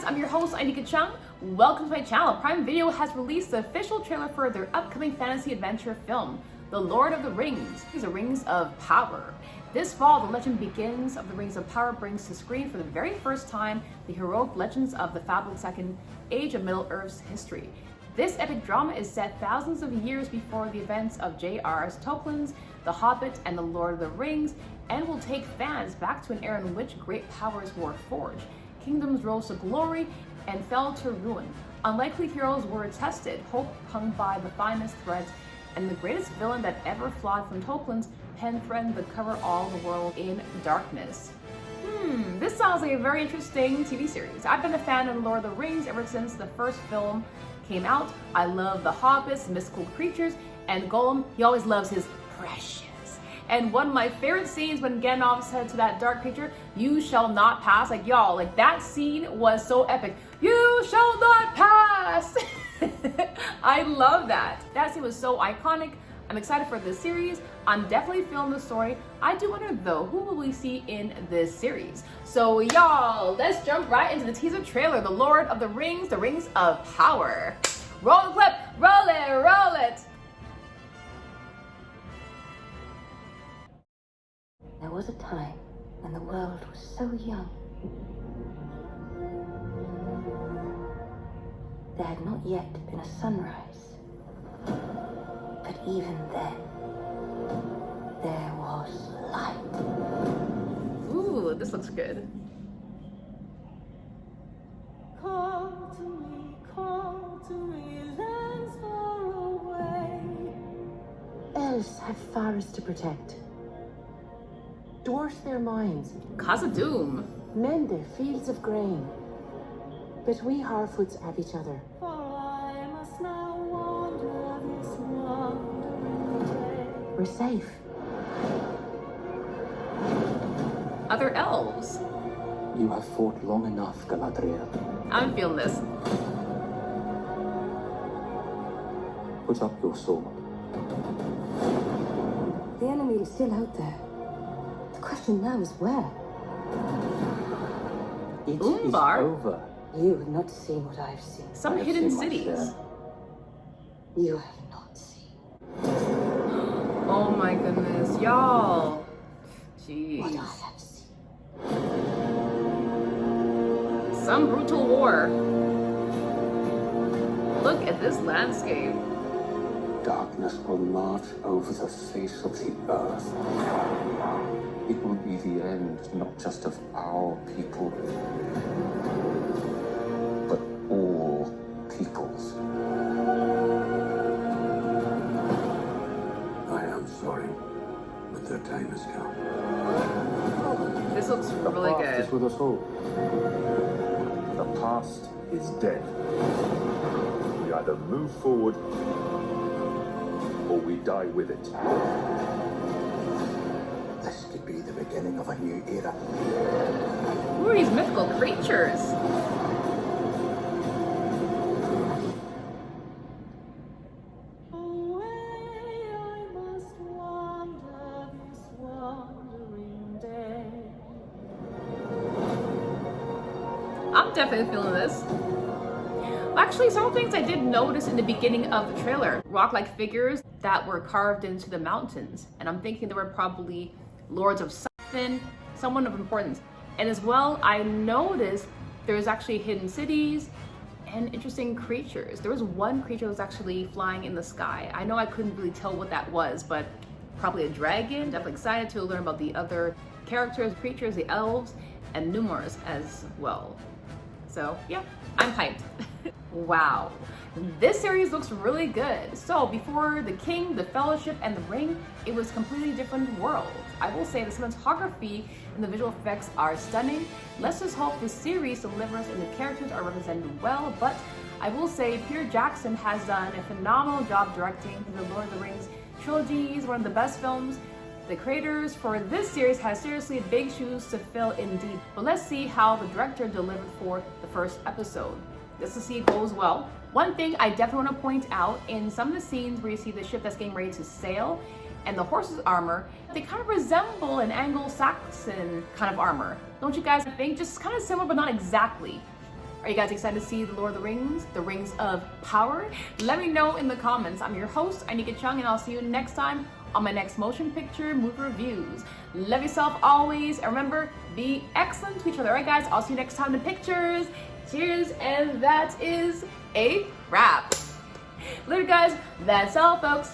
I'm your host, Anika Chung. Welcome to my channel. Prime Video has released the official trailer for their upcoming fantasy adventure film, The Lord of the Rings, The Rings of Power. This fall, the legend begins of the Rings of Power brings to screen for the very first time the heroic legends of the fabled second age of Middle-earth's history. This epic drama is set thousands of years before the events of J.R.R.'s Tolkien's The Hobbit and The Lord of the Rings, and will take fans back to an era in which great powers were forged. Kingdoms rose to glory and fell to ruin. Unlikely heroes were tested, hope hung by the finest threads, and the greatest villain that ever flowed from Tolkien's pen threatened to cover all the world in darkness. This sounds like a very interesting TV series. I've been a fan of The Lord of the Rings ever since the first film came out. I love the hobbits, mystical creatures, and Gollum, he always loves his precious. And one of my favorite scenes when Gandalf said to that dark creature, "You shall not pass," like y'all, like that scene was so epic. "You shall not pass." I love that. That scene was so iconic. I'm excited for this series. I'm definitely feeling the story. I do wonder though, who will we see in this series? So y'all, let's jump right into the teaser trailer, The Lord of the Rings, The Rings of Power. Roll the clip, roll it, roll it. There was a time when the world was so young. There had not yet been a sunrise. But even then, there was light. Ooh, this looks good. Call to me, lands far away. Elves have forests to protect. Dwarfs their mines. Khazad-dûm. Men their fields of grain. But we Harfoots have each other. For I must now wander this wandering way. We're safe. Other elves. You have fought long enough, Galadriel. I'm feeling this. Put up your sword. The enemy is still out there. The question now is where? It Umbar? is over. You have not seen what I've seen. Some I have hidden seen my cities. share. You have not seen. Oh my goodness, y'all. What Jeez. I have seen. Some brutal war. Look at this landscape. Darkness will march over the face of the earth. It will be the end, not just of our people, but all peoples. I am sorry, but their time has come. This looks The really past good. is with us all. The past is dead. We either move forward or we die with it. This could be the beginning of a new era. Who are these mythical creatures? Away I must wander this wandering day. I'm definitely feeling this. Actually, some things I did notice in the beginning of the trailer. Rock-like figures that were carved into the mountains. And I'm thinking they were probably lords of something, someone of importance. And as well, I noticed there's actually hidden cities and interesting creatures. There was one creature that was actually flying in the sky. I know I couldn't really tell what that was, but probably a dragon. Definitely excited to learn about the other characters, creatures, the elves, and Numars as well. So yeah, I'm hyped. Wow, this series looks really good. So before the King, the Fellowship, and the Ring, it was completely different world. I will say the cinematography and the visual effects are stunning. Let's just hope the series delivers and the characters are represented well, but I will say Peter Jackson has done a phenomenal job directing the Lord of the Rings trilogy. He's one of the best films. The creators for this series has seriously big shoes to fill indeed. But let's see how the director delivered for the first episode. Just to see it goes well. One thing I definitely want to point out, in some of the scenes where you see the ship that's getting ready to sail and the horse's armor, they kind of resemble an Anglo-Saxon kind of armor. Don't you guys think? Just kind of similar, but not exactly. Are you guys excited to see The Lord of the Rings, the Rings of Power? Let me know in the comments. I'm your host, Anika Chung, and I'll see you next time on my next motion picture movie reviews. Love yourself always, and remember, be excellent to each other. All right, guys, I'll see you next time in the pictures. Cheers, and that is a wrap. Later, guys. That's all, folks.